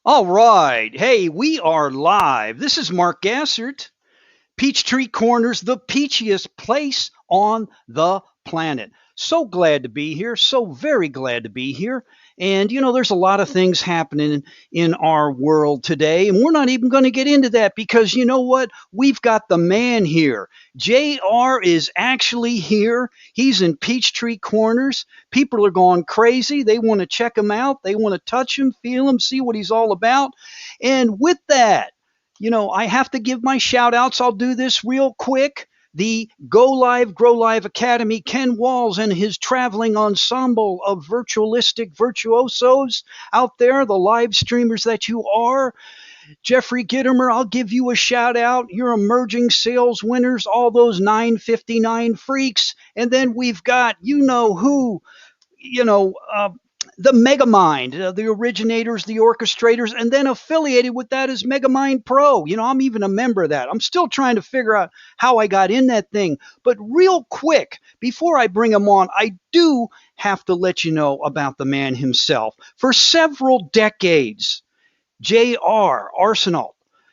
All right. Hey, we are live. This is Mark Gassert. Peachtree Corners, the peachiest place on the planet. So glad to be here. So very glad to be here. And, there's a lot of things happening in our world today. And we're not even going to get into that because you know what? We've got the man here. JR is actually here. He's in Peachtree Corners. People are going crazy. They want to check him out. They want to touch him, feel him, see what he's all about. And with that, I have to give my shout outs. I'll do this real quick. The Go Live, Grow Live Academy, Ken Walls and his traveling ensemble of virtualistic virtuosos out there, the live streamers that you are. Jeffrey Gittimer, I'll give you a shout out. Your emerging sales winners, all those 959 freaks. And then we've got, you know who, you know, the Megamind, the originators, the orchestrators, and then affiliated with that is Megamind Pro. I'm even a member of that. I'm still trying to figure out how I got in that thing. But real quick, before I bring him on, I do have to let you know about the man himself. For several decades, J.R. Arsenault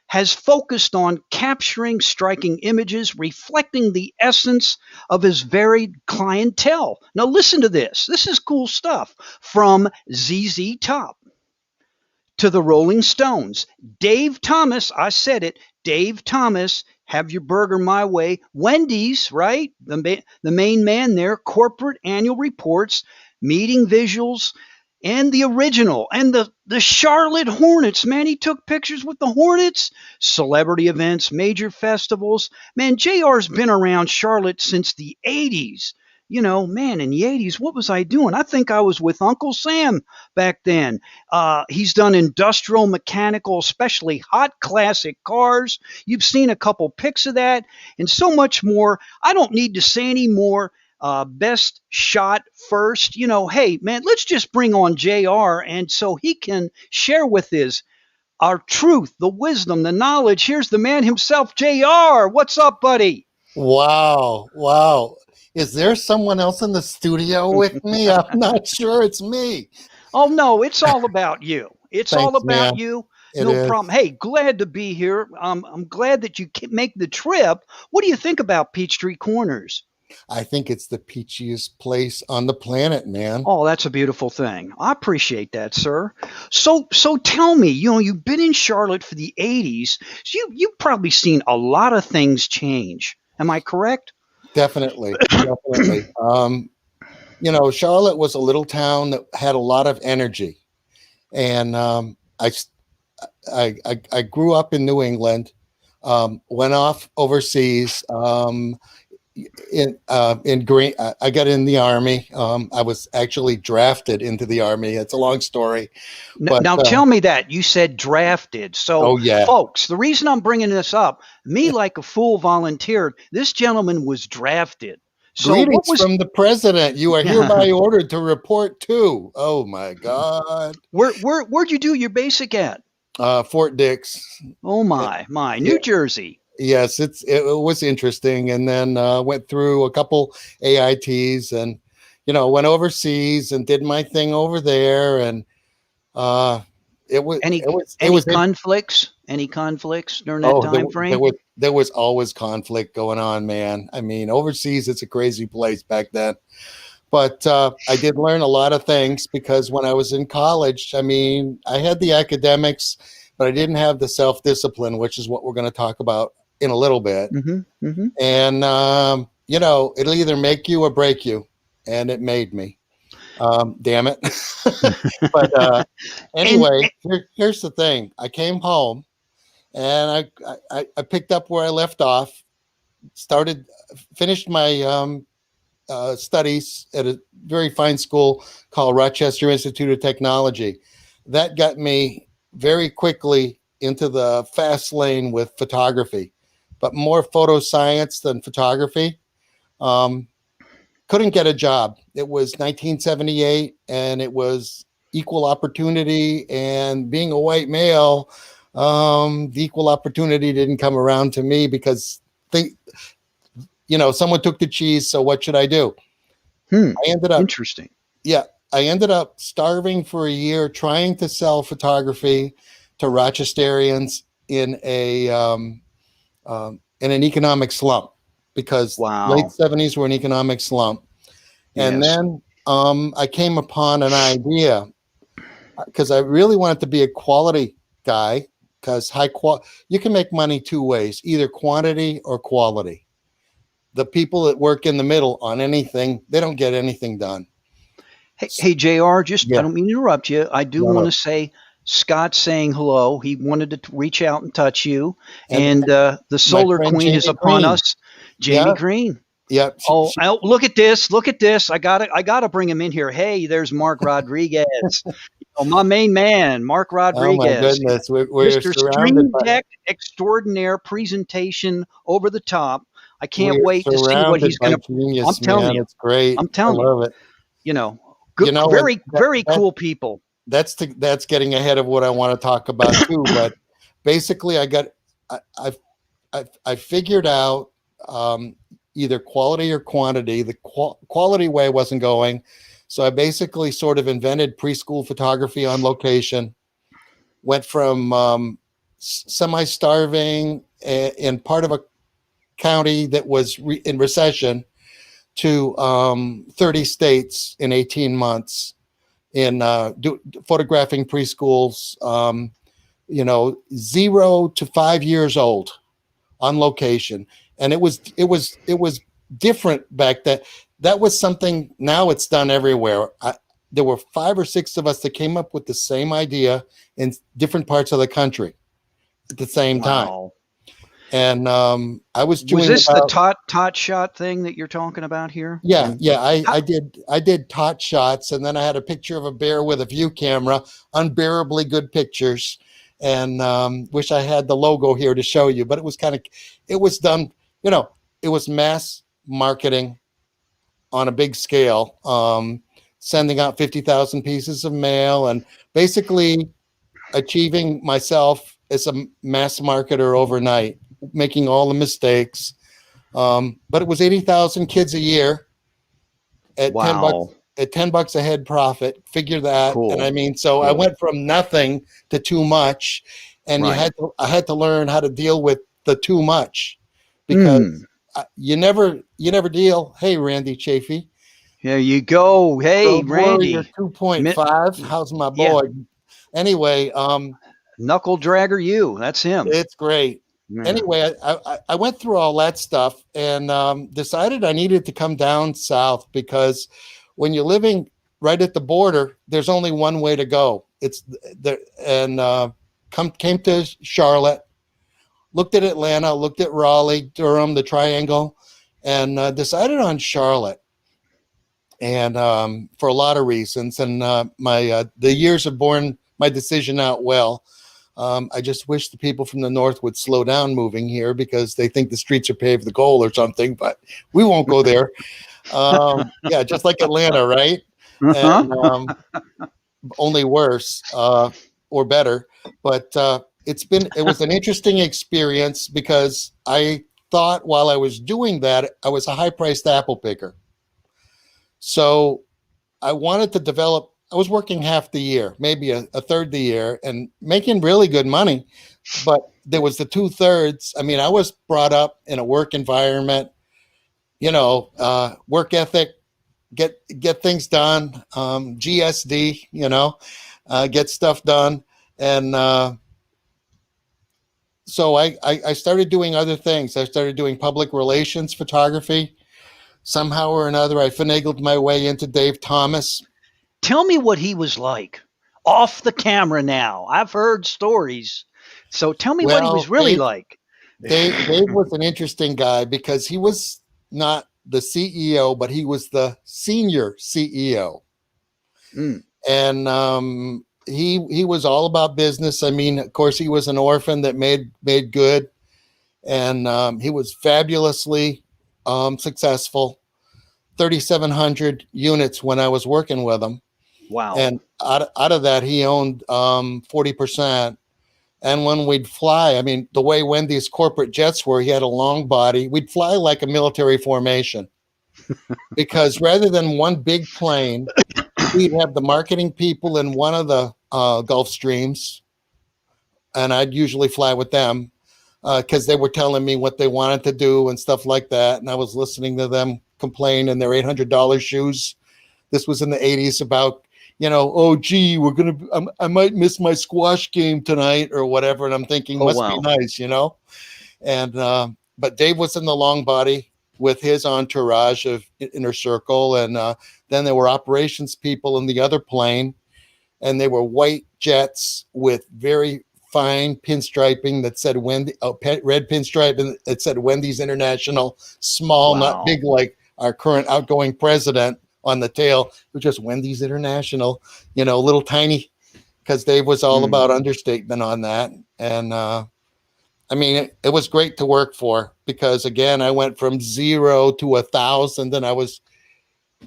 has focused on capturing striking images reflecting the essence of his varied clientele. Now, listen to this. This is cool stuff. From ZZ Top to the Rolling Stones, Dave Thomas, I said it, Dave Thomas, Have Your Burger My Way, Wendy's, right? The main man there, corporate annual reports, meeting visuals, and the original and the Charlotte Hornets. Man, he took pictures with the Hornets, celebrity events, major festivals. Man, JR's been around Charlotte since the 80s. Man, in the 80s, what was I doing? I think I was with Uncle Sam back then. He's done industrial, mechanical, especially hot classic cars. You've seen a couple pics of that and so much more. I don't need to say any more. Best shot first. Hey, man, let's just bring on JR and so he can share with us our truth, the wisdom, the knowledge. Here's the man himself, JR. What's up, buddy? Wow. Wow. Is there someone else in the studio with me? I'm not sure it's me. Oh, no, it's all about you. It's all Thanks, about man. you. It No is. problem. Hey, glad to be here. I'm glad that you make the trip. What do you think about Peachtree Corners? I think it's the peachiest place on the planet, man. Oh, that's a beautiful thing. I appreciate that, sir. So tell me, you've been in Charlotte for the 80s. So you've probably seen a lot of things change. Am I correct? Definitely. Definitely. Charlotte was a little town that had a lot of energy. And I grew up in New England, went off overseas. In green, I got in the army. I was actually drafted into the army. It's a long story, but Now tell me that you said drafted. So, oh yeah. folks, the reason I'm bringing this up, me like a fool volunteered. This gentleman was drafted. So what Greetings was from the president. You are hereby ordered to report to. Oh my God. where'd you do your basic at? Fort Dix. Oh Eh, my, Yeah. New Jersey. Yes, it was interesting, and then went through a couple AITs, and went overseas and did my thing over there, and uh, it was Any it was it any was conflicts? Any conflicts during that Oh, time frame? there was always conflict going on, man. I mean, overseas, it's a crazy place back then. But I did learn a lot of things because when I was in college, I mean, I had the academics, but I didn't have the self discipline, which is what we're going to talk about in a little bit. Mm-hmm. Mm-hmm. And it'll either make you or break you, and it made me. Damn it. But And anyway, here's the thing. I came home and I picked up where I left off, finished my studies at a very fine school called Rochester Institute of Technology. That got me very quickly into the fast lane with photography, but more photo science than photography. Um, couldn't get a job. It was 1978 and it was equal opportunity, and being a white male, the equal opportunity didn't come around to me because someone took the cheese. So what should I do? I ended up, Interesting. yeah, I ended up starving for a year trying to sell photography. to Rochesterians in an economic slump, because Wow. late 70s were an economic slump. And Yes. then I came upon an idea, because I really wanted to be a quality guy, because you can make money two ways, either quantity or quality. The people that work in the middle on anything, they don't get anything done. Hey, JR, just Yeah. I don't mean to interrupt you. I do No, want no. to say Scott's saying hello. He wanted to reach out and touch you. And The my Solar friend Queen is Jamie upon Green. us. Jamie Yeah. Green. Yeah. Oh, look at this. Look at this. I gotta bring him in here. Hey, there's Mark Rodriguez. My main man, Mark Oh my Rodriguez. goodness, we're Mr. surrounded Stream by Deck Extraordinaire Presentation over the top. I can't we're wait to see what surrounded he's by going to. genius, I'm telling man. you. It's great. I'm telling I you. love it. Good, And very, very that, cool people. that's getting ahead of what I want to talk about too. But basically, I figured out either quality or quantity. The quality way wasn't going, so I basically sort of invented preschool photography on location. Went from semi-starving in part of a county that was in recession to 30 states in 18 months in photographing preschools, 0 to 5 years old on location. And it was different back then. That was something, now it's done everywhere. There were 5 or 6 of us that came up with the same idea in different parts of the country at the same time. And I was doing. Was this the tot shot thing that you're talking about here? Yeah, yeah. I did tot shots, and then I had a picture of a bear with a view camera, unbearably good pictures, and wish I had the logo here to show you. But it was done. It was mass marketing on a big scale, sending out 50,000 pieces of mail, and basically achieving myself as a mass marketer overnight, making all the mistakes. But it was 80,000 kids a year at $10 at $10 a head profit. Figure that. Cool. And I mean, so I went from nothing to too much, and I had to learn how to deal with the too much, because you never deal. Hey, Randy Chafee. There you go. Hey, Randy. 2.5. How's my boy? Yeah. Anyway, Knuckle Dragger you. That's him. It's great. Yeah. Anyway, I went through all that stuff and decided I needed to come down south, because when you're living right at the border, there's only one way to go. It's there. And came to Charlotte, looked at Atlanta, looked at Raleigh, Durham, the Triangle, and decided on Charlotte. And for a lot of reasons, and the years have borne my decision out well. I just wish the people from the north would slow down moving here, because they think the streets are paved with gold or something, but we won't go there. Yeah, just like Atlanta, right? And only worse or better. But it was an interesting experience, because I thought while I was doing that, I was a high-priced apple picker. So I wanted to develop. I was working half the year, maybe a third the year, and making really good money. But there was the 2/3. I mean, I was brought up in a work environment, work ethic, get things done, GSD, get stuff done. And so I started doing other things. I started doing public relations photography. Somehow or another, I finagled my way into Dave Thomas. Tell me what he was like off the camera now. I've heard stories. So tell me what he was really like. Dave was an interesting guy, because he was not the CEO, but he was the senior CEO. And he was all about business. I mean, of course, he was an orphan that made good. And he was fabulously successful. 3,700 units when I was working with him. Wow. And out of that, he owned 40%. And when we'd fly, I mean, the way Wendy's corporate jets were, he had a long body. We'd fly like a military formation, because rather than one big plane, we'd have the marketing people in one of the Gulf Streams, and I'd usually fly with them because they were telling me what they wanted to do and stuff like that. And I was listening to them complain in their $800 shoes. This was in the 80s about, oh, gee, I might miss my squash game tonight or whatever. And I'm thinking, must be nice, And, but Dave was in the long body with his entourage of Inner Circle. And then there were operations people in the other plane. And they were white jets with very fine pinstriping that said red pinstripe that said Wendy's International, small, not big like our current outgoing president on the tail. It was just Wendy's International, little tiny, because Dave was all about understatement on that. And it was great to work for because, again, I went from 0 to 1,000 and I was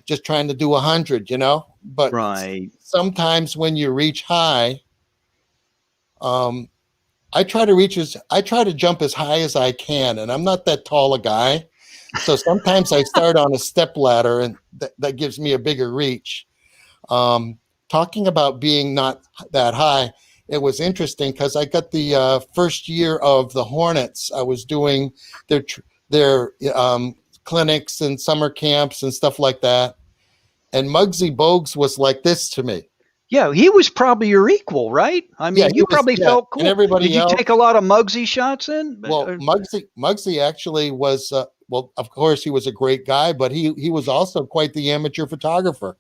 just trying to do 100, but sometimes when you reach high, I try to jump as high as I can, and I'm not that tall a guy. So sometimes I start on a step ladder and that gives me a bigger reach. Talking about being not that high, it was interesting because I got the first year of the Hornets. I was doing their clinics and summer camps and stuff like that. And Muggsy Bogues was like this to me. Yeah, he was probably your equal, right? I mean, you probably felt cool. And everybody Did you take a lot of Muggsy shots in? Well, Muggsy actually was, of course, he was a great guy, but he was also quite the amateur photographer.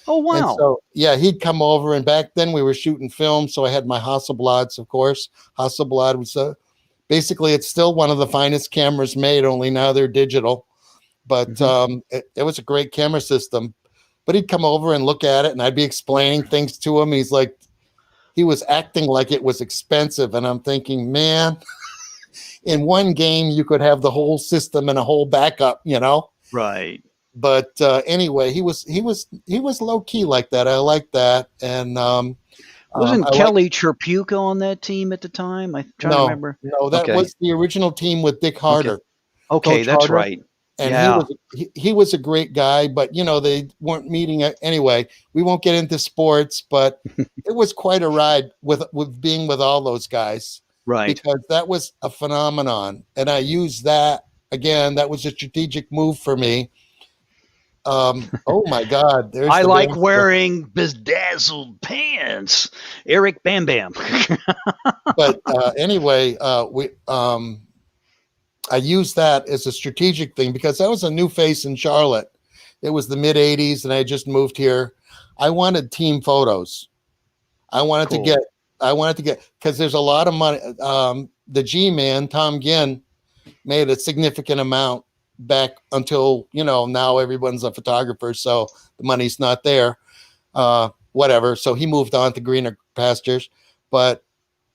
Oh, wow. And so, yeah, he'd come over, and back then we were shooting film, so I had my Hasselblads, of course. Hasselblad was basically, it's still one of the finest cameras made, only now they're digital. But it was a great camera system. But he'd come over and look at it, and I'd be explaining things to him. He's like, he was acting like it was expensive, and I'm thinking, man, in one game you could have the whole system and a whole backup, Right. But anyway, he was low key like that. I like that, and wasn't Kelly Chirpuka on that team at the time? I'm trying to remember. No, that was the original team with Dick Harder. Okay, that's Harder. Right. And he was a great guy, but they weren't meeting anyway. We won't get into sports, but it was quite a ride with being with all those guys, right? Because that was a phenomenon, and I used that again. That was a strategic move for me. Oh my God! I like wearing bedazzled pants, Eric Bam Bam. But anyway, I used that as a strategic thing because I was a new face in Charlotte. It was the mid 80s and I just moved here. I wanted team photos. I wanted to get, because there's a lot of money. The G-Man, Tom Ginn, made a significant amount back until, now everyone's a photographer. So the money's not there, whatever. So he moved on to greener pastures, but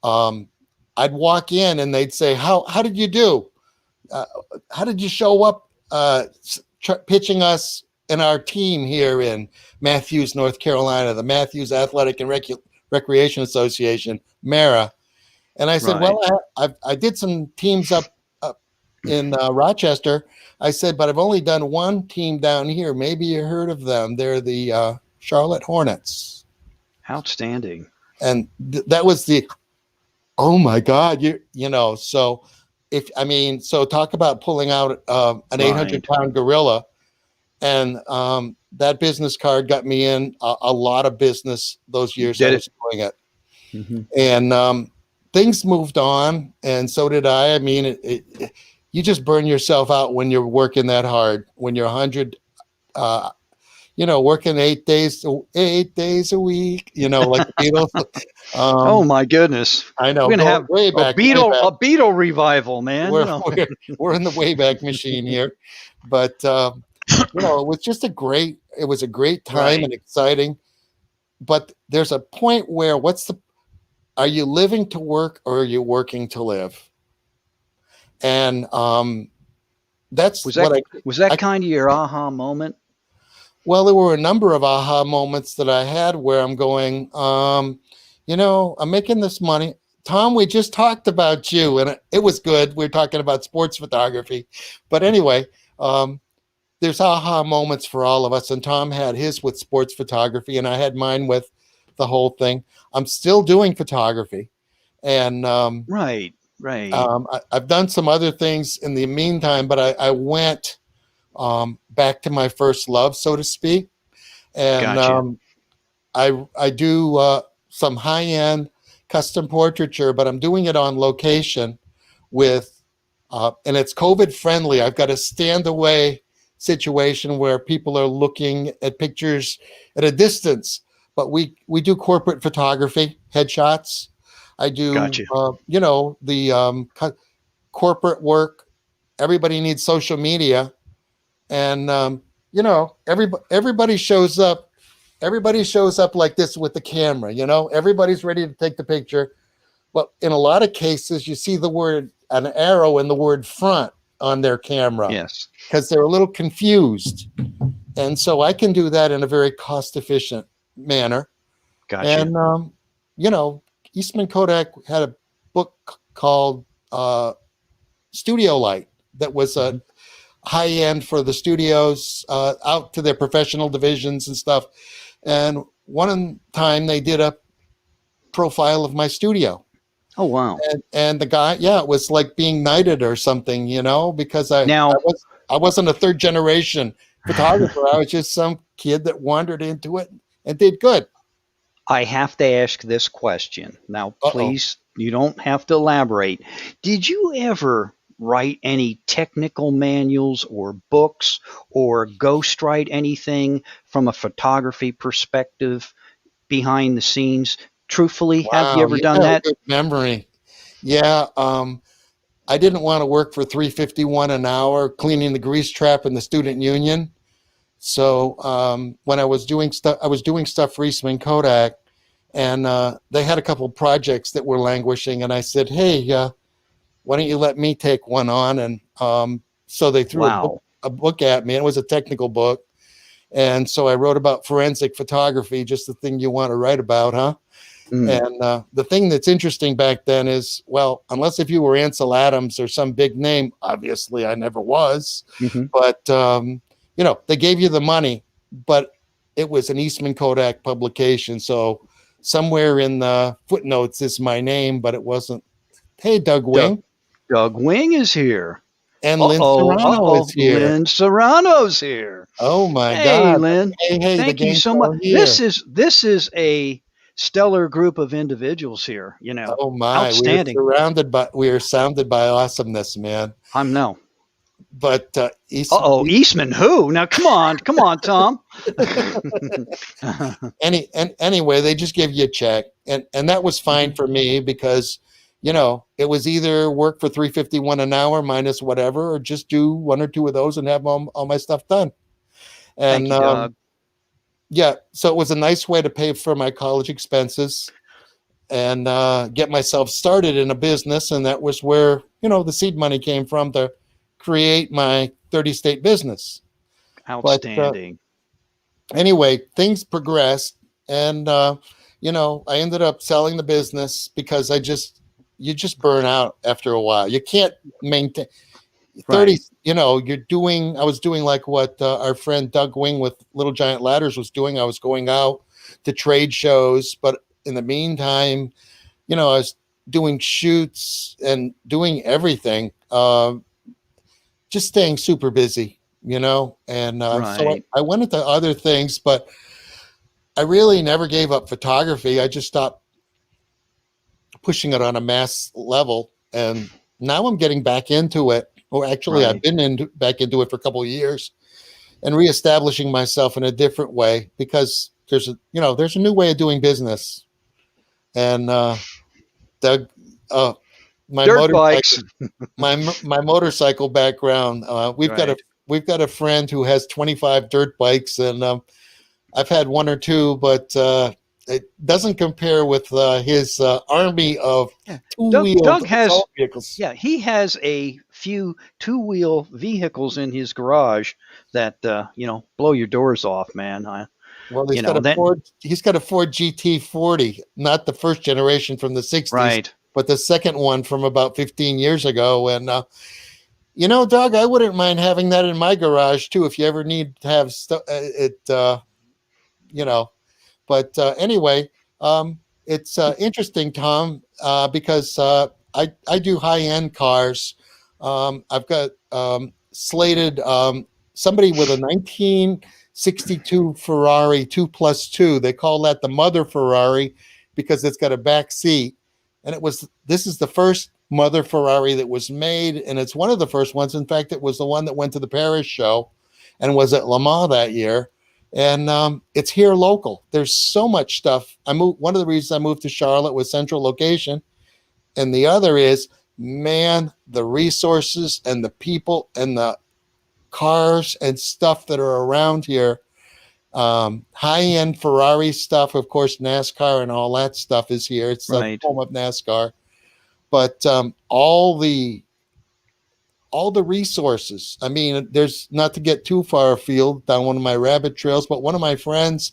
I'd walk in and they'd say, how did you do? How did you show up pitching us in our team here in Matthews, North Carolina, the Matthews Athletic and Recreation Association, MARA? And I said, well, I did some teams up in Rochester. I said, but I've only done one team down here. Maybe you heard of them. They're the Charlotte Hornets. Outstanding. And that was oh my God, so. So talk about pulling out an 800-pound gorilla, and that business card got me in a lot of business those years I was doing it. Mm-hmm. And things moved on, and so did I. I mean, you just burn yourself out when you're working that hard. When you're 100, working 8 days a week, like the Beatles. Oh my goodness! I know. We're gonna have way back, a Beatle revival, man. We're in the Wayback Machine here, but it was just a great time and exciting. But there's a point where are you living to work or are you working to live? And was that kind of your aha moment? Well, there were a number of aha moments that I had where I'm going, I'm making this money. Tom, we just talked about you, and it was good. We were talking about sports photography. But anyway, there's aha moments for all of us, and Tom had his with sports photography, and I had mine with the whole thing. I'm still doing photography, And Right. Right. I've done some other things in the meantime, but I went back to my first love, so to speak. And Gotcha. I do some high end custom portraiture, but I'm doing it on location with, and it's COVID friendly. I've got a stand away situation where people are looking at pictures at a distance, but we do corporate photography, headshots. I do, Gotcha. the corporate work. Everybody needs social media, and everybody shows up. Everybody shows up like this with the camera. Everybody's ready to take the picture. But in a lot of cases, you see an arrow and the word front on their camera Yes. because they're a little confused. And so I can do that in a very cost efficient manner. Gotcha. And, Eastman Kodak had a book called Studio Light that was a high end for the studios out to their professional divisions and stuff. And one time they did a profile of my studio. Oh, wow. And the guy, it was like being knighted or something, because I wasn't a third generation photographer. I was just some kid that wandered into it and did good. I have to ask this question. Now, please, you don't have to elaborate. Did you ever write any technical manuals or books or ghostwrite anything from a photography perspective behind the scenes? Truthfully, have you ever done that? Good memory. Yeah. I didn't want to work for $3.51 an hour cleaning the grease trap in the student union. So when I was doing stuff for Eastman Kodak, and they had a couple of projects that were languishing, and I said, "Hey, why don't you let me take one on?" And so they threw a book at me. And it was a technical book, and so I wrote about forensic photography, just the thing you want to write about, huh? And the thing that's interesting back then is, well, unless if you were Ansel Adams or some big name, obviously I never was, but they gave you the money, but it was an Eastman Kodak publication. So somewhere in the footnotes is my name, but it wasn't. Hey, Doug Wing. Doug Wing is here. And Lynn Serrano is here. Lynn Serrano's here. Oh my hey, God. Lynn. Hey, thank you so much. This is a stellar group of individuals here. Oh my, outstanding. We are surrounded by awesomeness, man. I'm no. But Eastman who? Now come on, Tom. Anyway, they just give you a check, and that was fine for me because it was either work for $3.51 an hour minus whatever, or just do one or two of those and have all my stuff done. And Thank you, Doug. So it was a nice way to pay for my college expenses and get myself started in a business, and that was where the seed money came from to create my 30-state business. Outstanding. But, anyway, things progressed, and I ended up selling the business because you just burn out after a while. You can't maintain 30. Right. I was doing like what our friend Doug Wing with Little Giant Ladders was doing. I was going out to trade shows, but in the meantime, I was doing shoots and doing everything. Just staying super busy, and so I went into other things, but I really never gave up photography. I just stopped pushing it on a mass level, and now I'm getting back into it. Or actually, I've been back into it for a couple of years, and reestablishing myself in a different way because there's a new way of doing business, and Doug. My dirt bikes. my motorcycle background. We've got a friend who has 25 dirt bikes, and I've had one or two, but it doesn't compare with his army of two-wheel vehicles. Yeah, he has a few two-wheel vehicles in his garage that blow your doors off, man. Well, he's got a Ford GT40, not the first generation from the 60s. Right. But the second one from about 15 years ago. And, Doug, I wouldn't mind having that in my garage, too, if you ever need to have it. But anyway, It's interesting, Tom, because I do high end cars. I've got slated somebody with a 1962 Ferrari 2+2. They call that the mother Ferrari because it's got a back seat. And this is the first mother Ferrari that was made, and it's one of the first ones. In fact, it was the one that went to the Paris show and was at Le Mans that year. And it's here local. There's so much stuff. One of the reasons I moved to Charlotte was central location, and the other is, man, the resources and the people and the cars and stuff that are around here. High-end Ferrari stuff, of course, NASCAR and all that stuff is here. It's the home of NASCAR. But all the resources. I mean, there's, not to get too far afield down one of my rabbit trails, but one of my friends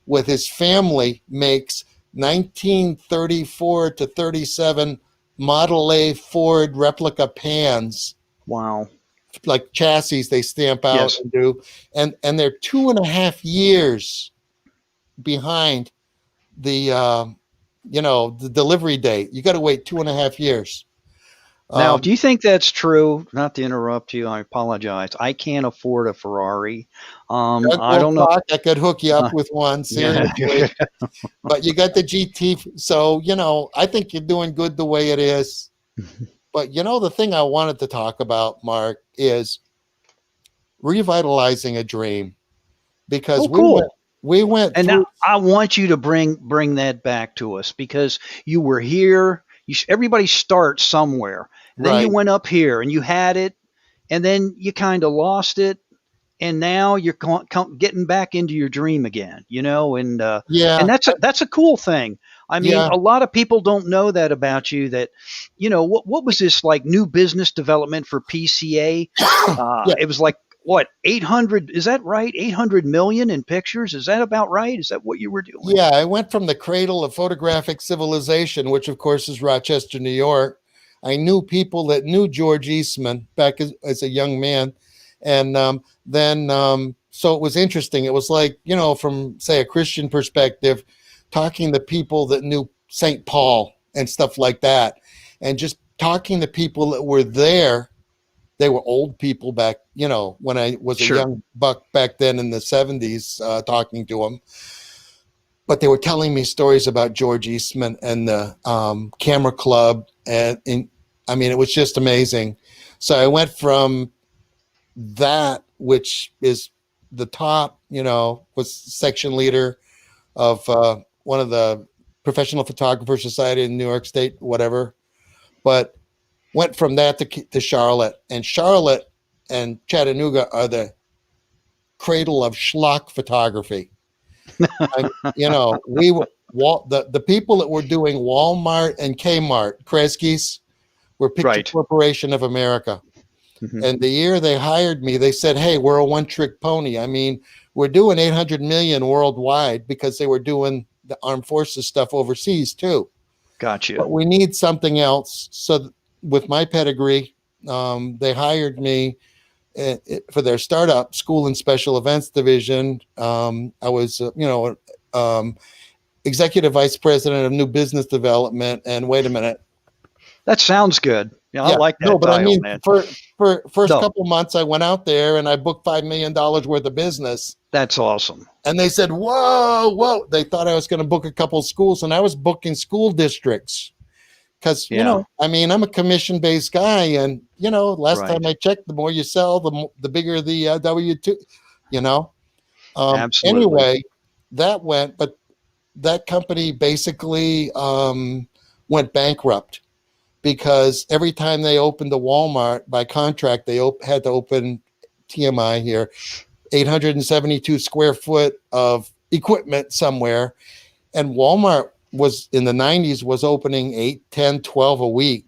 with his family makes 1934 to 37 Model A Ford replica pans. Wow. Like chassis they stamp out and do. And they're 2.5 years behind the the delivery date. You got to wait 2.5 years. Now, do you think that's true? Not to interrupt you, I apologize. I can't afford a Ferrari. I don't know. I could hook you up with one, seriously. But you got the GT, so I think you're doing good the way it is. But the thing I wanted to talk about, Mark, is revitalizing a dream, because we went. And now I want you to bring that back to us, because you were here. Everybody starts somewhere. And then you went up here and you had it, and then you kind of lost it, and now you're getting back into your dream again, and that's a cool thing. I mean, a lot of people don't know that about you. That, what was this, like, new business development for PCA? It was like, what, 800? Is that right? 800 million in pictures? Is that about right? Is that what you were doing? Yeah, I went from the cradle of photographic civilization, which of course is Rochester, New York. I knew people that knew George Eastman back as a young man. And so it was interesting. It was like, from, say, a Christian perspective, talking to people that knew St. Paul and stuff like that. And just talking to people that were there. They were old people back, when I was a young buck back then in the 70s, talking to them. But they were telling me stories about George Eastman and the Camera Club. And I mean, it was just amazing. So I went from that, which is the top, was section leader of one of the Professional Photographer Society in New York State, whatever. But went from that to Charlotte. And Charlotte and Chattanooga are the cradle of schlock photography. We were the people that were doing Walmart and Kmart, Kresge's, were Picture Corporation of America. Mm-hmm. And the year they hired me, they said, hey, we're a one-trick pony. I mean, we're doing 800 million worldwide, because they were doing the armed forces stuff overseas too. Gotcha. But we need something else. So with my pedigree, they hired me for their startup school and special events division. I was, executive vice president of new business development. And wait a minute, that sounds good. Yeah, I like that. No, but title, I mean, man. for first couple months, I went out there and I booked $5 million worth of business. That's awesome. And they said, whoa. They thought I was going to book a couple of schools, and I was booking school districts. Because, I mean, I'm a commission-based guy, and, last time I checked, the more you sell, the bigger the W-2, Absolutely. Anyway, but that company basically went bankrupt, because every time they opened a Walmart by contract, they had to open, TMI here, 872 square foot of equipment somewhere. And Walmart was in the 90s was opening 8, 10, 12 a week,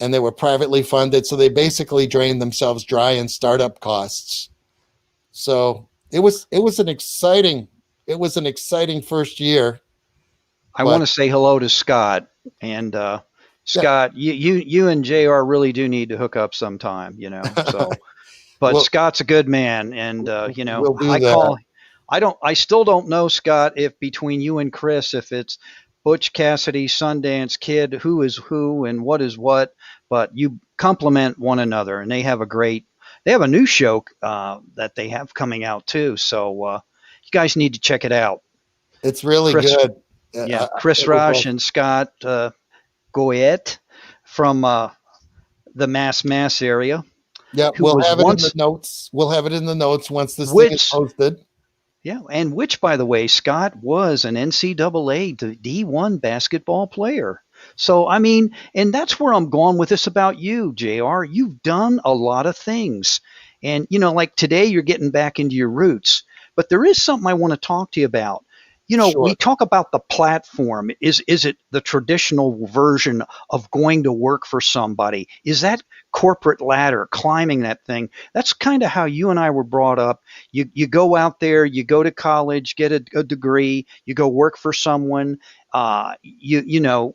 and they were privately funded. So they basically drained themselves dry in startup costs. So it was an exciting first year. I want to say hello to Scott, and Scott, you and JR really do need to hook up sometime, so, but Scott's a good man. And, I still don't know, Scott, if between you and Chris, if it's Butch Cassidy, Sundance Kid, who is who and what is what, but you complement one another, and they have a great. They have a new show that they have coming out too, so you guys need to check it out. It's really Chris, good. yeah, Chris Rosh and Scott Goyette from the Mass area. Yeah, Who we'll was have it in once the notes. We'll have it in the notes once this thing is which posted. Yeah, and which, by the way, Scott was an NCAA D1 basketball player. So, I mean, and that's where I'm going with this about you, JR. You've done a lot of things. And, like today, you're getting back into your roots. But there is something I want to talk to you about. We Sure. talk about the platform. Is it the traditional version of going to work for somebody? Is that corporate ladder, climbing that thing? That's kind of how you and I were brought up. You go out there, you go to college, get a degree, you go work for someone. You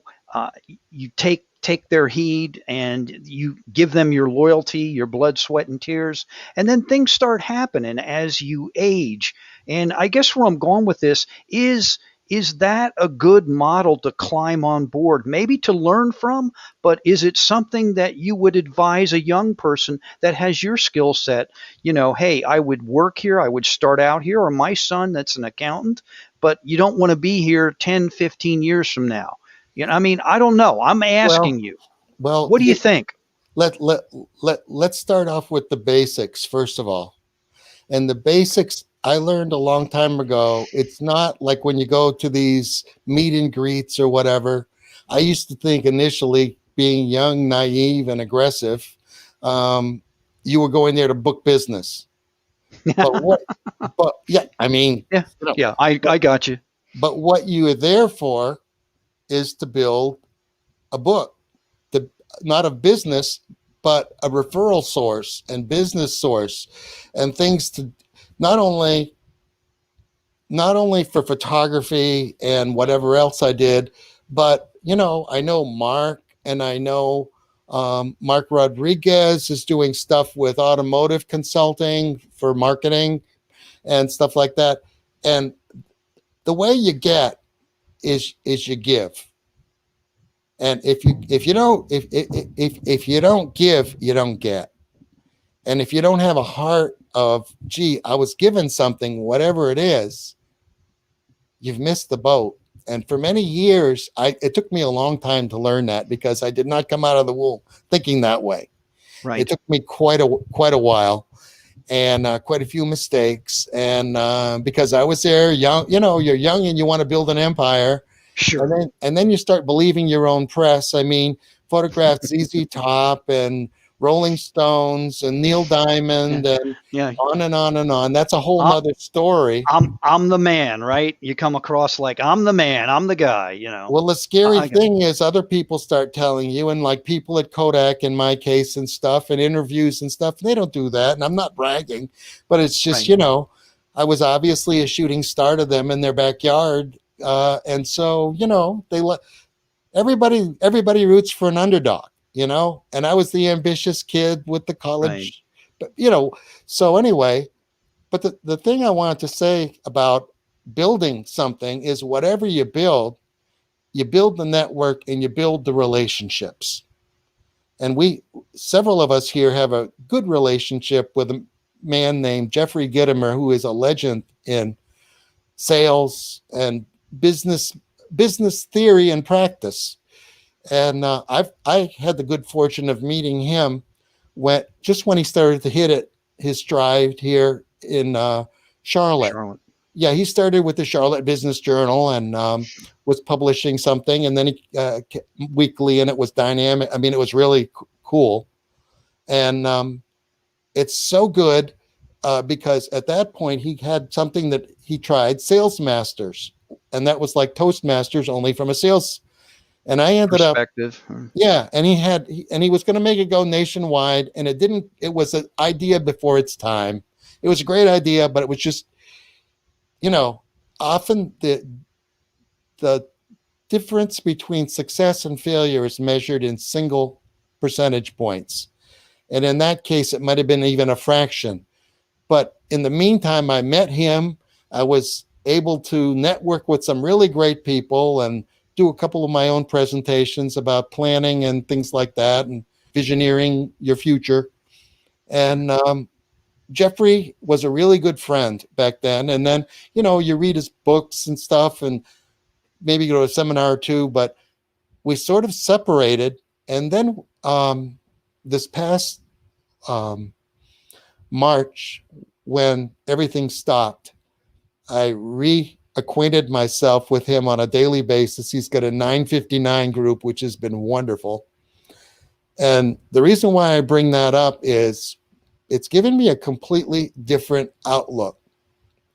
take their heed and you give them your loyalty, your blood, sweat, and tears, and then things start happening as you age. And I guess where I'm going with this is that a good model to climb on board, maybe to learn from, but is it something that you would advise a young person that has your skill set? Hey, I would work here, I would start out here, or my son that's an accountant, but you don't want to be here 10, 15 years from now. I mean, I don't know. I'm Well, asking you. well, What do you think? let's start off with the basics first of all. And the basics I learned a long time ago. It's not like when you go to these meet and greets or whatever. I used to think initially, being young, naive, and aggressive, you were going there to book business. But what? But yeah, I mean, Yeah, yeah, I got you. but what you are there for is to build a book, the not a business, but a referral source and business source, and things to not only for photography and whatever else I did, but I know Mark, and I know Mark Rodriguez is doing stuff with automotive consulting for marketing and stuff like that. And the way you get is you give. And if you don't give, you don't get. And if you don't have a heart of, gee, I was given something, whatever it is, you've missed the boat. And for many years, it took me a long time to learn that, because I did not come out of the womb thinking that way. Right. It took me quite a while, and quite a few mistakes. And because I was there young, you're young and you want to build an empire. Sure. And then you start believing your own press. I mean, photographed ZZ Top and Rolling Stones and Neil Diamond and on and on and on. That's a whole nother story. I'm the man, right? You come across like I'm the man, I'm the guy, Well, the scary thing is other people start telling you, and like people at Kodak in my case and stuff, and interviews and stuff, they don't do that. And I'm not bragging, but it's just, I was obviously a shooting star to them in their backyard. And so, they let everybody roots for an underdog, and I was the ambitious kid with the college, but, so anyway, but the thing I wanted to say about building something is whatever you build the network and you build the relationships. And several of us here have a good relationship with a man named Jeffrey Gitomer, who is a legend in sales and business theory and practice. And I had the good fortune of meeting him when he started to hit his stride here in Charlotte. Yeah, he started with the Charlotte Business Journal and was publishing something, and then he weekly, and it was dynamic. I mean, it was really cool, and it's so good because at that point he had something that he tried, Sales Masters, and that was like Toastmasters, only from a sales. And I ended up, yeah, and he was going to make it go nationwide, and it didn't. It was an idea before its time. It was a great idea, but it was just, often the difference between success and failure is measured in single percentage points. And in that case, it might have been even a fraction. But in the meantime, I met him. I was able to network with some really great people and do a couple of my own presentations about planning and things like that and visioneering your future. And Jeffrey was a really good friend back then. And then, you read his books and stuff and maybe go to a seminar or two, but we sort of separated. And then this past March, when everything stopped, I reacquainted myself with him on a daily basis. He's got a 959 group, which has been wonderful. And the reason why I bring that up is it's given me a completely different outlook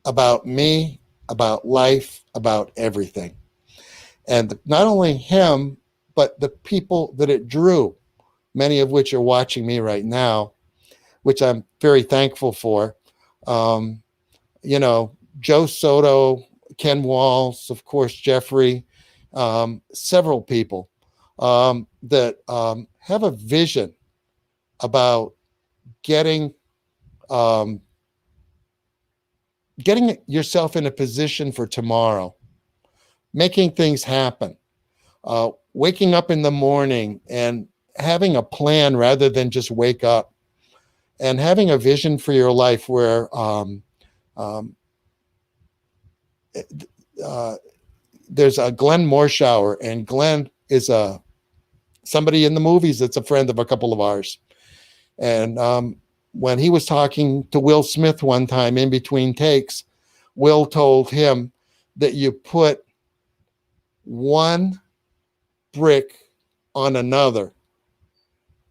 about me, about life, about everything. And not only him, but the people that it drew, many of which are watching me right now, which I'm very thankful for. Joe Soto, Ken Walls, of course, Jeffrey, several people that have a vision about getting yourself in a position for tomorrow, making things happen, waking up in the morning and having a plan rather than just wake up, and having a vision for your life where there's a Glenn Morshower, and Glenn is somebody in the movies that's a friend of a couple of ours. And when he was talking to Will Smith one time in between takes, Will told him that you put one brick on another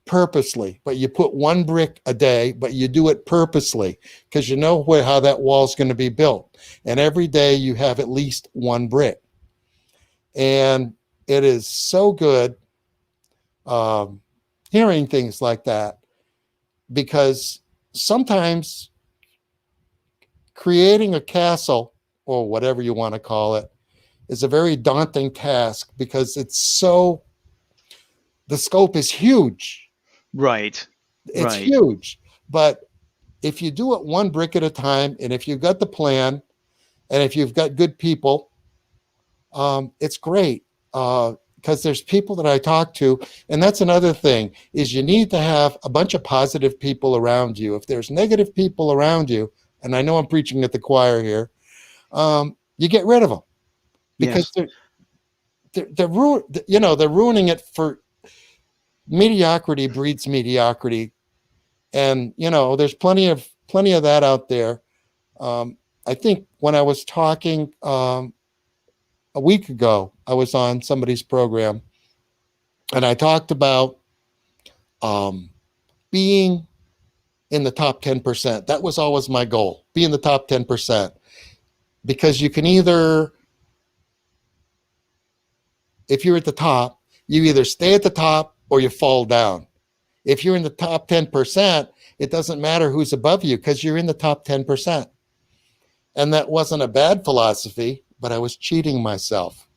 purposely, but you put one brick a day, but you do it purposely because you know how that wall's going to be built. And every day you have at least one brick. And it is so good hearing things like that, because sometimes creating a castle, or whatever you want to call it, is a very daunting task because the scope is huge. Right. It's huge. But if you do it one brick at a time, and if you've got the plan, and if you've got good people, it's great. Because there's people that I talk to, and that's another thing, is you need to have a bunch of positive people around you. If there's negative people around you, and I know I'm preaching at the choir here, you get rid of them. Because they're ruining it. For mediocrity breeds mediocrity, and there's plenty of that out there. I think when I was talking a week ago, I was on somebody's program, and I talked about being in the top 10%. That was always my goal, be in the top 10%, because you can either, if you're at the top, you either stay at the top or you fall down. If you're in the top 10%, it doesn't matter who's above you because you're in the top 10%. And that wasn't a bad philosophy, but I was cheating myself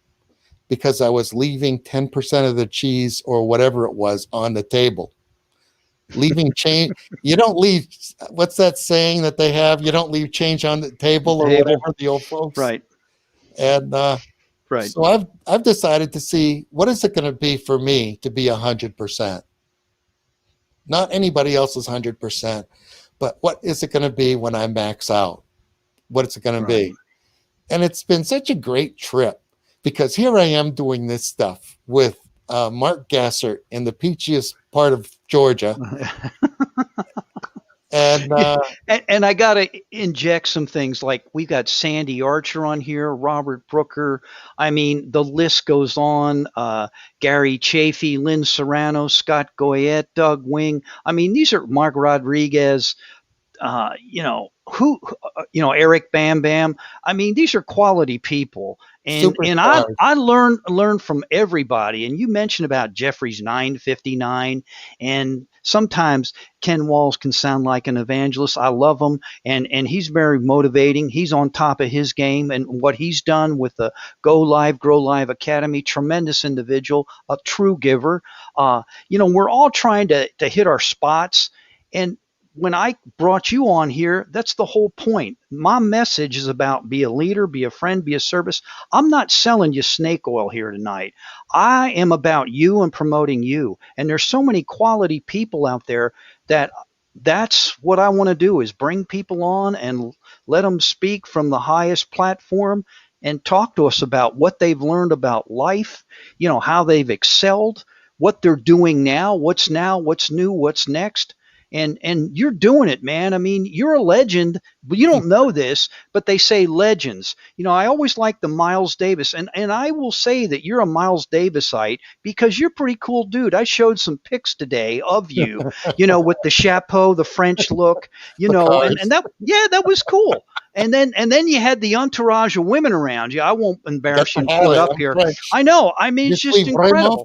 because I was leaving 10% of the cheese or whatever it was on the table. Leaving change. You don't leave, what's that saying that they have? You don't leave change on the table or whatever, the old folks. Right. And so I've decided to see, what is it going to be for me to be 100%? Not anybody else's 100%, but what is it going to be when I max out? What is it going to be? And it's been such a great trip, because here I am doing this stuff with Mark Gassert in the peachiest part of Georgia. And I got to inject some things, like we've got Sandy Archer on here, Robert Brooker. I mean, the list goes on. Gary Chafee, Lynn Serrano, Scott Goyette, Doug Wing. I mean, these are Mark Rodriguez, Eric Bam Bam. I mean, these are quality people. And I learn from everybody. And you mentioned about Jeffrey's 959, and sometimes Ken Walls can sound like an evangelist. I love him, and he's very motivating. He's on top of his game, and what he's done with the Go Live, Grow Live Academy, tremendous individual, a true giver. We're all trying to hit our spots, and when I brought you on here, that's the whole point. My message is about be a leader, be a friend, be a service. I'm not selling you snake oil here tonight. I am about you and promoting you. And there's so many quality people out there that that's what I want to do is bring people on and let them speak from the highest platform and talk to us about what they've learned about life, how they've excelled, what they're doing now, what's new, what's next. And you're doing it, man. I mean, you're a legend. But you don't know this, but they say legends. I always like the Miles Davis, and I will say that you're a Miles Davisite because you're a pretty cool dude. I showed some pics today of you, with the chapeau, the French look, and that was cool. And then you had the entourage of women around you. I won't embarrass you and put it up here. I know. I mean, it's just incredible.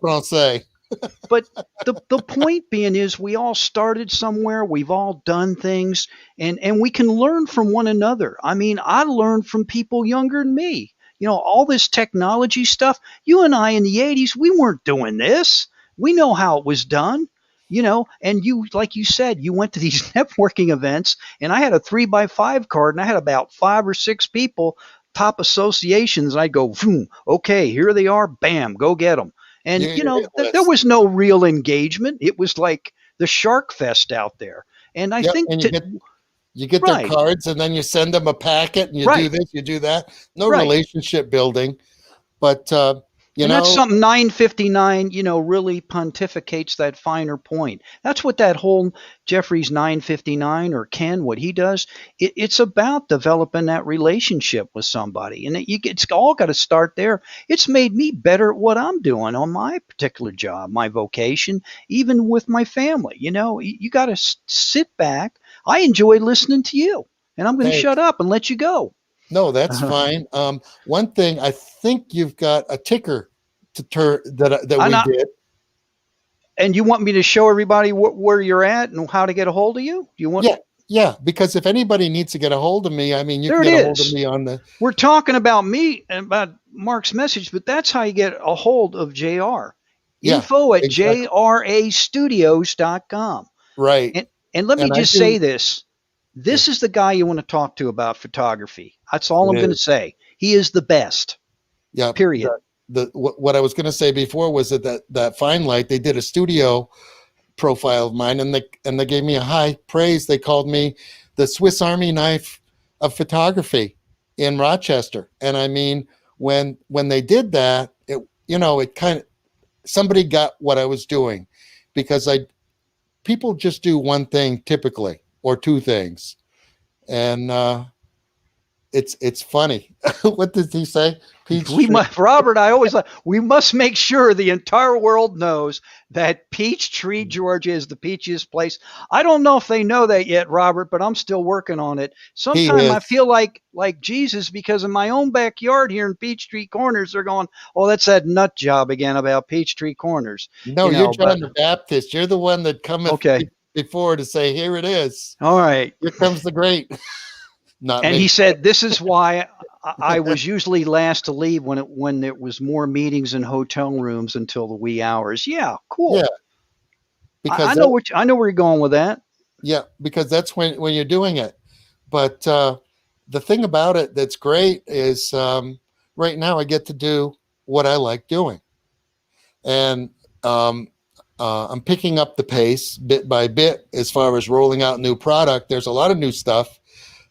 But the point being is we all started somewhere. We've all done things, and we can learn from one another. I mean, I learned from people younger than me. All this technology stuff. You and I in the 80s, we weren't doing this. We know how it was done. And you, like you said, you went to these networking events, and I had a 3x5 card, and I had about 5 or 6 people, top associations. I'd go, boom, okay, here they are, bam, go get them. And, there was no real engagement. It was like the Shark Fest out there. And I think you get their cards, and then you send them a packet, and you do this, you do that. No relationship building. But, and that's something 959, really pontificates that finer point. That's what that whole Jeffrey's 959 or Ken, what he does, it's about developing that relationship with somebody. And it's all got to start there. It's made me better at what I'm doing on my particular job, my vocation, even with my family. You got to sit back. I enjoy listening to you, and I'm going to shut up and let you go. No, that's fine. One thing, I think you've got a ticker to turn that we did. And you want me to show everybody where you're at and how to get a hold of you? You want? Yeah. Because if anybody needs to get a hold of me, I mean, you can get a hold of me on the. We're talking about me and about Mark's message, but that's how you get a hold of JR. Info at jrastudios.com. Right. And let me just say this. This is the guy you want to talk to about photography. That's all I'm going to say. He is the best. Yeah. Period. What I was going to say before was that Fine Light, they did a studio profile of mine, and they gave me a high praise. They called me the Swiss Army knife of photography in Rochester. And I mean, when they did that, it kind of, somebody got what I was doing, because people just do one thing typically, or 2 things. And it's funny. What did he say? Robert, I always like, we must make sure the entire world knows that Peachtree, Georgia is the peachiest place. I don't know if they know that yet, Robert, but I'm still working on it. Sometimes I feel like Jesus, because in my own backyard here in Peachtree Corners, they're going, oh, that's that nut job again about Peachtree Corners. No, you're John the Baptist. You're the one that cometh before to say, here it is. All right. Here comes the great. He said, this is why I was usually last to leave when there was more meetings in hotel rooms until the wee hours. Yeah, cool. Yeah. Because I know where you're going with that. Yeah, because that's when you're doing it. But the thing about it that's great is right now I get to do what I like doing. And I'm picking up the pace bit by bit as far as rolling out new product. There's a lot of new stuff.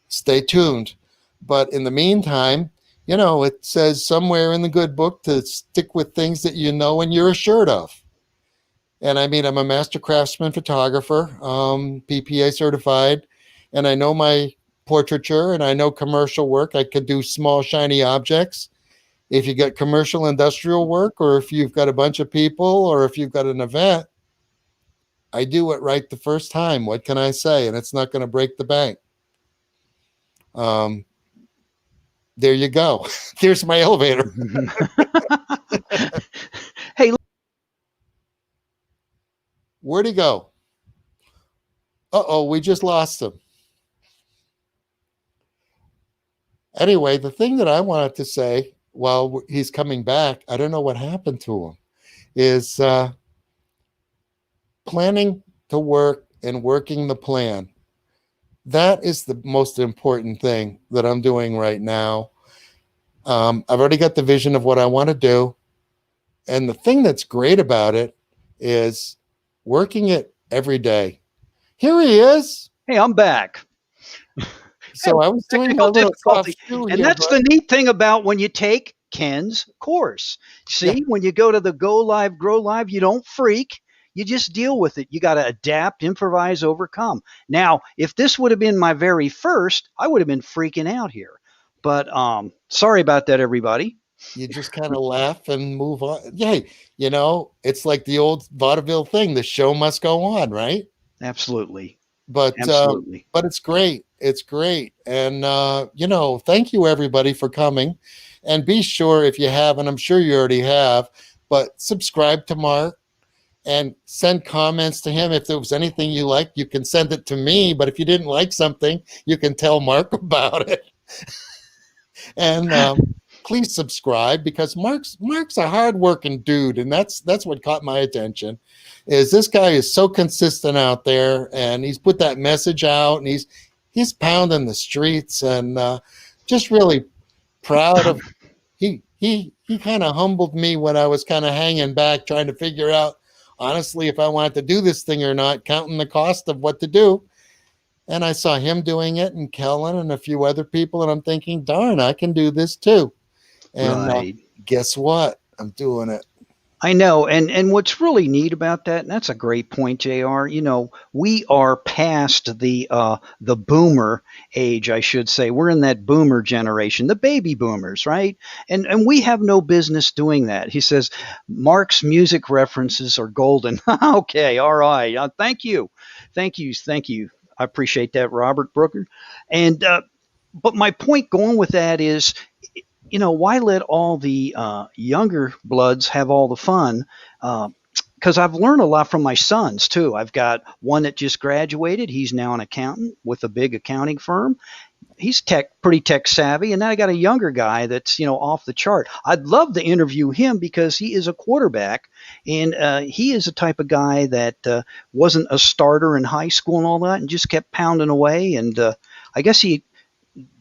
Stay tuned. But in the meantime, it says somewhere in the good book to stick with things that you know and you're assured of. And I mean, I'm a master craftsman photographer, PPA certified, and I know my portraiture and I know commercial work. I could do small, shiny objects. If you got commercial industrial work, or if you've got a bunch of people, or if you've got an event, I do it right the first time. What can I say? And it's not going to break the bank. There you go. There's my elevator. Hey, where'd he go? Uh-oh, we just lost him. Anyway, the thing that I wanted to say while he's coming back, I don't know what happened to him, is planning to work and working the plan. That is the most important thing that I'm doing right now. I've already got the vision of what I want to do. And the thing that's great about it is working it every day. Here he is. Hey, I'm back. So I was doing my Technical little soft difficulty. shoe And here, that's but the neat thing about when you take Ken's course. yeah, See, when you go to the Go Live, Grow Live, you don't freak. You just deal with it. You got to adapt, improvise, overcome. Now, if this would have been my very first, I would have been freaking out here. But sorry about that, everybody. you just kind of laugh and move on. Yay. It's like the old vaudeville thing. The show must go on, right? Absolutely. But Absolutely. but it's great. It's great. And thank you everybody for coming. And be sure if you haven't, I'm sure you already have, but subscribe to Mark and send comments to him. If there was anything you liked, you can send it to me. But if you didn't like something, you can tell Mark about it. And please subscribe because Mark's a hardworking dude, and that's what caught my attention. Is this guy is so consistent out there, and he's put that message out, and he's pounding the streets, and just really proud of. He kind of humbled me when I was kind of hanging back, trying to figure out honestly if I wanted to do this thing or not, counting the cost of what to do. And I saw him doing it and Kellen and a few other people. And I'm thinking, darn, I can do this too. And Right. guess what? I'm doing it. I know, and what's really neat about that, and that's a great point, Jr. We are past the boomer age, I should say. We're in that boomer generation, the baby boomers, right? And we have no business doing that. He says Mark's music references are golden. Okay, all right. Thank you. I appreciate that, Robert Brooker. And but my point going with that is why let all the younger bloods have all the fun? Because I've learned a lot from my sons too. I've got one that just graduated. He's now an accountant with a big accounting firm. He's pretty tech savvy, and then I got a younger guy that's off the chart. I'd love to interview him because he is a quarterback, and he is a type of guy that wasn't a starter in high school and all that, and just kept pounding away. And I guess he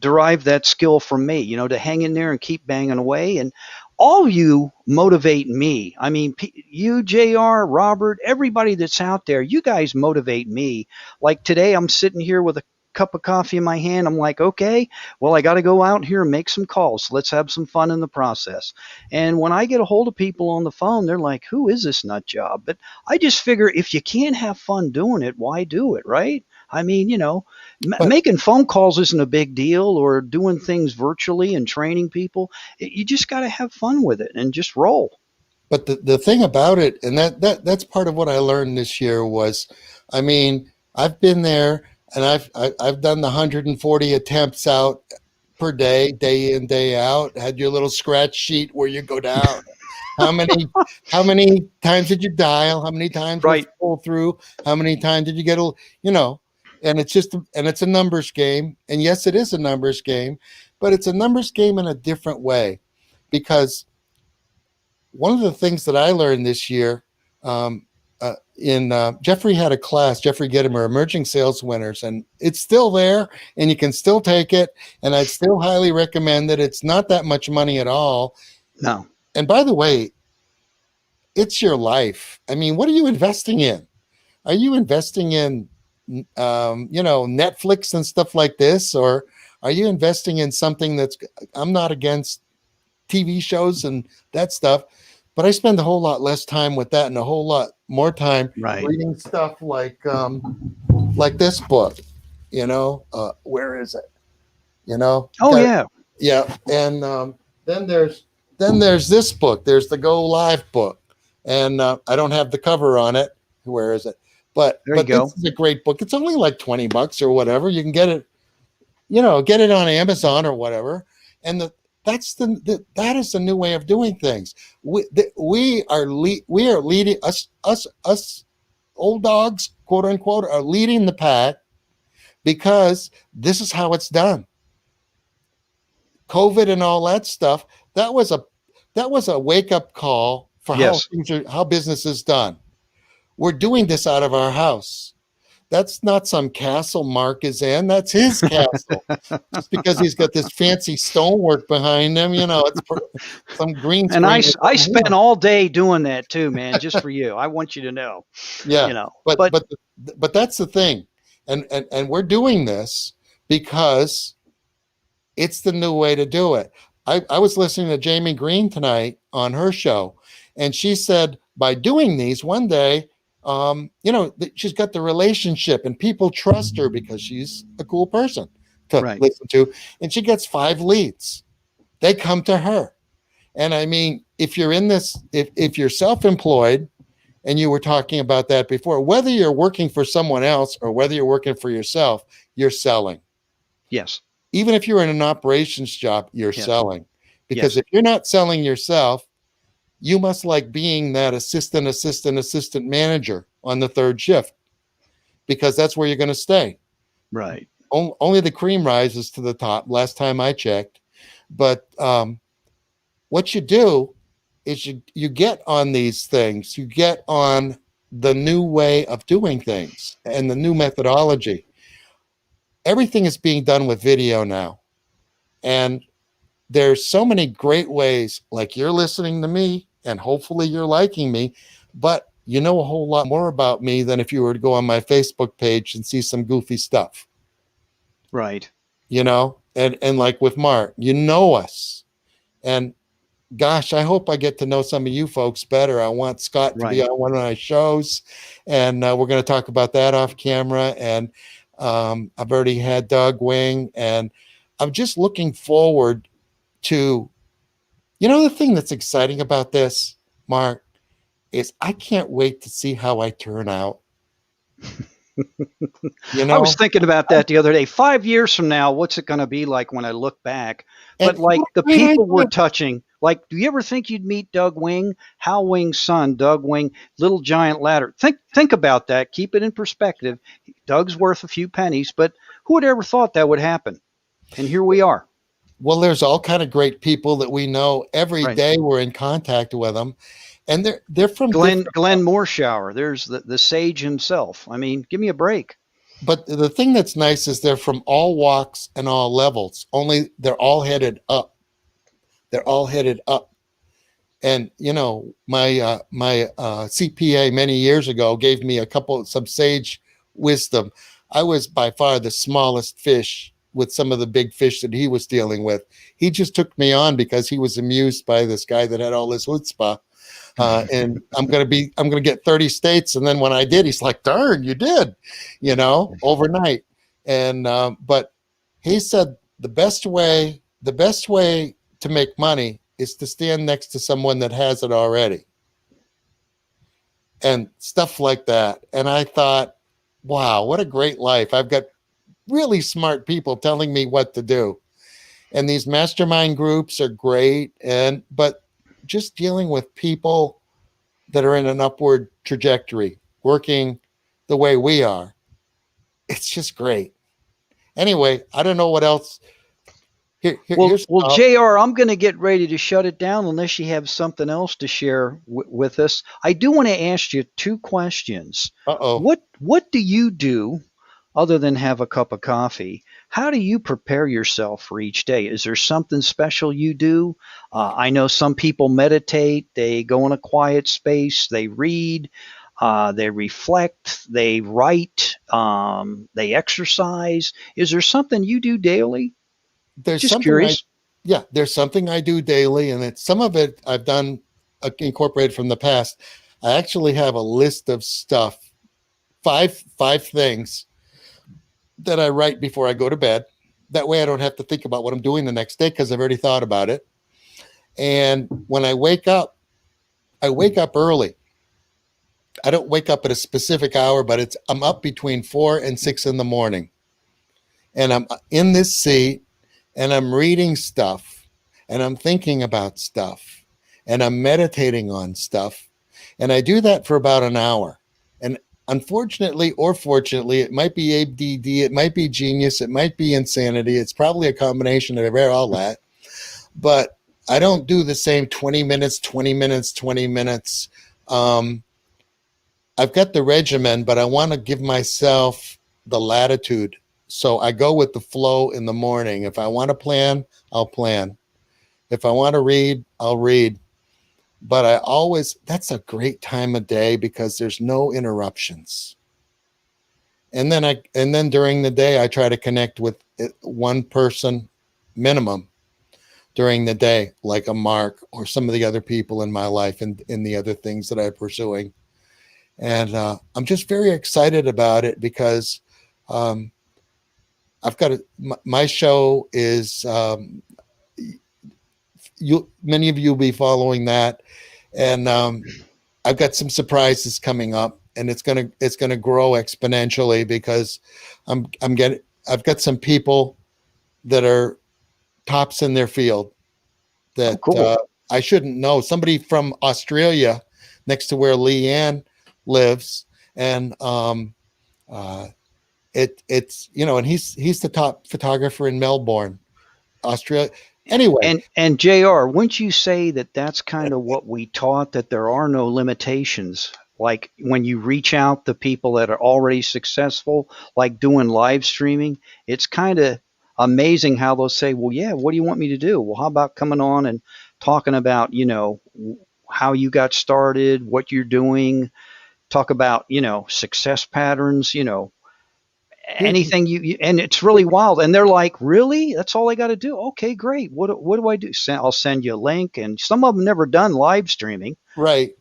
derive that skill from me, to hang in there and keep banging away. And all you motivate me. I mean, you, JR, Robert, everybody that's out there, you guys motivate me. Like today, I'm sitting here with a cup of coffee in my hand. I'm like, okay, well, I got to go out here and make some calls. Let's have some fun in the process. And when I get a hold of people on the phone, they're like, who is this nut job? But I just figure if you can't have fun doing it, why do it, right? I mean, But making phone calls isn't a big deal or doing things virtually and training people. You just got to have fun with it and just roll. but the thing about it, and that's part of what I learned this year was, I mean, I've been there and I've done the 140 attempts out per day in, day out. Had your little scratch sheet where you go down. How many how many times did you dial? How many times was Right. it pull through? How many times did you get and it's a numbers game. And yes, it is a numbers game, but it's a numbers game in a different way. Because one of the things that I learned this year, in Jeffrey had a class, Jeffrey Gitomer, Emerging Sales Winners, and it's still there and you can still take it. And I'd still highly recommend it. It's not that much money at all. No. And by the way, it's your life. I mean, what are you investing in? Are you investing in, Netflix and stuff like this? Or are you investing in something I'm not against TV shows and that stuff, but I spend a whole lot less time with that and a whole lot more time Right. reading stuff like this book, where is it? Oh, Got- yeah. yeah. And then there's this book. There's the Go Live book, and I don't have the cover on it. Where is it? But There you go. this is a great book. It's only like $20 or whatever. You can get it, get it on Amazon or whatever. And that is the new way of doing things. We are leading us old dogs, quote unquote, are leading the pack because this is how it's done. COVID and all that stuff. That was a wake up call for Yes. how business is done. We're doing this out of our house. That's not some castle Mark is in. That's his castle. Just because he's got this fancy stonework behind him, it's some green And I, screen. I spent all day doing that too, man, just for you. I want you to know, Yeah, but but but that's the thing, and we're doing this because it's the new way to do it. I was listening to Jamie Green tonight on her show, and she said by doing these one day, she's got the relationship and people trust her because she's a cool person to right. listen to, and she gets 5 leads. They come to her. And I mean, if you're in this, if you're self-employed, and you were talking about that before, whether you're working for someone else or whether you're working for yourself, you're selling. Yes. Even if you're in an operations job, you're selling. Because if you're not selling yourself, you must like being that assistant manager on the 3rd shift, because that's where you're going to stay. Right. Only the cream rises to the top, last time I checked. But what you do is you get on these things, you get on the new way of doing things and the new methodology. Everything is being done with video now. And there's so many great ways, like you're listening to me and hopefully you're liking me, but you know a whole lot more about me than if you were to go on my Facebook page and see some goofy stuff. Right. And like with Mark, you know us. And gosh, I hope I get to know some of you folks better. I want Scott to be on one of my shows, and we're going to talk about that off camera. And I've already had Doug Wing, and I'm just looking forward to, the thing that's exciting about this, Mark, is I can't wait to see how I turn out. I was thinking about that the other day. 5 years from now, what's it going to be like when I look back? But like the people we're touching, like, do you ever think you'd meet Doug Wing, Hal Wing's son, Doug Wing, Little Giant Ladder? Think about that. Keep it in perspective. Doug's worth a few pennies, but who would ever thought that would happen? And here we are. Well, there's all kind of great people that we know. Every day we're in contact with them. And they're from Glenn Morshower. There's the sage himself. I mean, give me a break. But the thing that's nice is they're from all walks and all levels. Only they're all headed up. They're all headed up. And my CPA many years ago gave me some sage wisdom. I was by far the smallest fish with some of the big fish that he was dealing with. He just took me on because he was amused by this guy that had all this chutzpah. And I'm going to get 30 states. And then when I did, he's like, darn, you did, overnight. And, but he said the best way to make money is to stand next to someone that has it already. And stuff like that. And I thought, wow, what a great life. I've got really smart people telling me what to do. And these mastermind groups are great. But just dealing with people that are in an upward trajectory, working the way we are, it's just great. Anyway, I don't know what else. Well, JR, I'm going to get ready to shut it down unless you have something else to share with us. I do want to ask you 2 questions. What do you do other than have a cup of coffee? How do you prepare yourself for each day? Is there something special you do? I know some people meditate, they go in a quiet space, they read, they reflect, they write, they exercise. Is there something you do daily? There's just curious. There's something I do daily, and some of it I've done incorporated from the past. I actually have a list of stuff, five things that I write before I go to bed. That way I don't have to think about what I'm doing the next day because I've already thought about it. And when I wake up early. I don't wake up at a specific hour, but I'm up between 4 and 6 in the morning. And I'm in this seat and I'm reading stuff and I'm thinking about stuff and I'm meditating on stuff. And I do that for about an hour. And unfortunately or fortunately, it might be ADD, it might be genius, it might be insanity. It's probably a combination of all that. But I don't do the same 20 minutes. I've got the regimen, but I want to give myself the latitude. So I go with the flow in the morning. If I want to plan, I'll plan. If I want to read, I'll read. But that's a great time of day because there's no interruptions. And then during the day, I try to connect with one person minimum during the day, like a Mark or some of the other people in my life and in the other things that I'm pursuing. And I'm just very excited about it because I've got my show is many of you will be following that, and I've got some surprises coming up, and it's gonna grow exponentially because I've got some people that are tops in their field that cool. I shouldn't know. Somebody from Australia, next to where Leanne lives, and it's and he's the top photographer in Melbourne, Australia. Anyway, and JR, wouldn't you say that that's kind of what we taught, that there are no limitations? Like when you reach out to people that are already successful, like doing live streaming, it's kind of amazing how they'll say, well, yeah, what do you want me to do? Well, how about coming on and talking about, how you got started, what you're doing, talk about, success patterns, anything and it's really wild. And they're like, really? That's all I got to do? Okay, great. What do I do? I'll send you a link. And some of them never done live streaming. Right.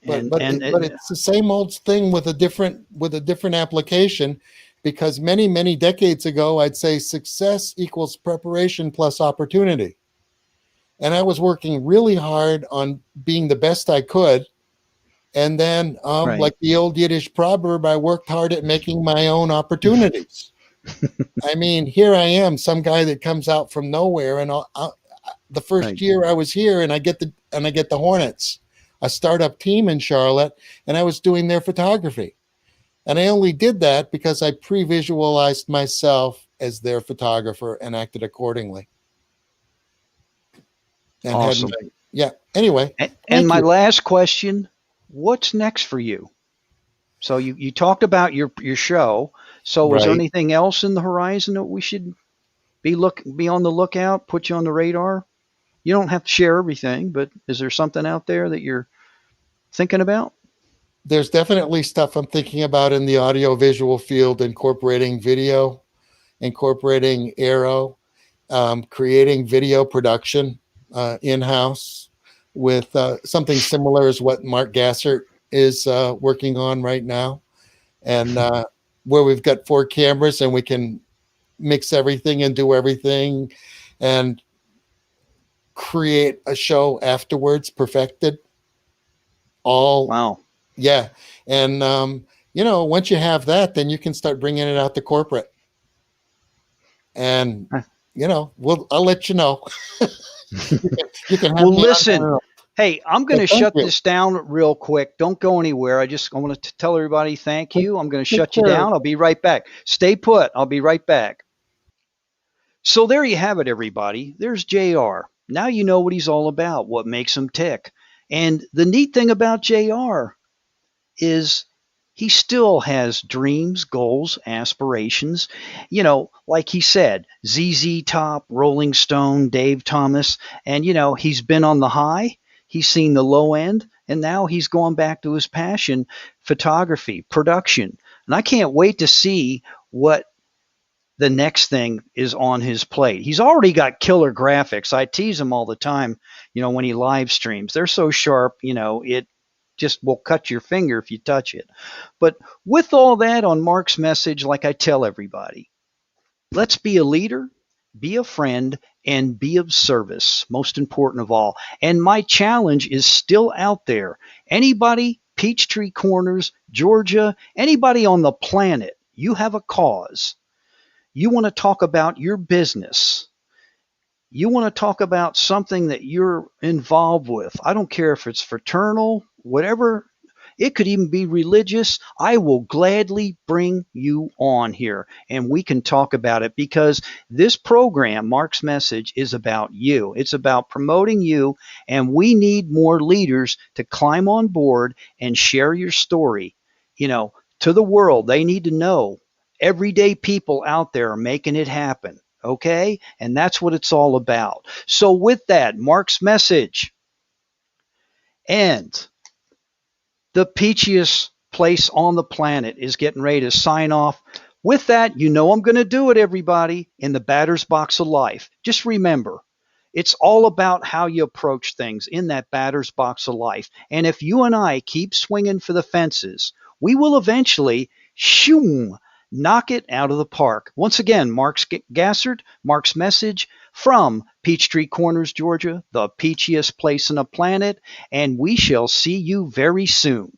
But it's the same old thing with a different application, because many decades ago, I'd say success equals preparation plus opportunity. And I was working really hard on being the best I could. And then, Right. like the old Yiddish proverb, I worked hard at making my own opportunities. I mean, here I am, some guy that comes out from nowhere, and the first Right. year I was here, and I get the Hornets, a startup team in Charlotte, and I was doing their photography. And I only did that because I pre-visualized myself as their photographer and acted accordingly. And awesome. Anyway. And my last question, what's next for you? So you talked about your show. So is there anything else in the horizon that we should be on the lookout, put you on the radar? You don't have to share everything, but is there something out there that you're thinking about? There's definitely stuff I'm thinking about in the audio visual field, incorporating video, incorporating Aero, creating video production in-house with something similar as what Mark Gassert is working on right now. And where we've got 4 cameras and we can mix everything and do everything and create a show afterwards, perfected. Wow. Yeah. And, once you have that, then you can start bringing it out to corporate. And, I'll let you know. you can have listen. Hey, I'm going to shut this down real quick. Don't go anywhere. I want to tell everybody thank you. I'm going to shut you down. I'll be right back. Stay put. I'll be right back. So there you have it, everybody. There's JR. Now you know what he's all about, what makes him tick. And the neat thing about JR is he still has dreams, goals, aspirations. Like he said, ZZ Top, Rolling Stone, Dave Thomas. And, he's been on the high. He's seen the low end, and now he's going back to his passion, photography, production. And I can't wait to see what the next thing is on his plate. He's already got killer graphics. I tease him all the time, when he live streams. They're so sharp, it just will cut your finger if you touch it. But with all that on Mark's message, like I tell everybody, let's be a leader, be a friend, and be of service, most important of all. And my challenge is still out there. Anybody, Peachtree Corners, Georgia, anybody on the planet, you have a cause. You want to talk about your business. You want to talk about something that you're involved with. I don't care if it's fraternal, whatever. It could even be religious. I will gladly bring you on here and we can talk about it, because this program, Mark's Message, is about you. It's about promoting you, and we need more leaders to climb on board and share your story. to the world. They need to know everyday people out there are making it happen. Okay? And that's what it's all about. So, with that, Mark's message and the peachiest place on the planet is getting ready to sign off. With that, I'm going to do it, everybody, in the batter's box of life. Just remember, it's all about how you approach things in that batter's box of life. And if you and I keep swinging for the fences, we will eventually, shoom, knock it out of the park. Once again, Mark Gassert, Mark's message from Peachtree Corners, Georgia, the peachiest place on the planet. And we shall see you very soon.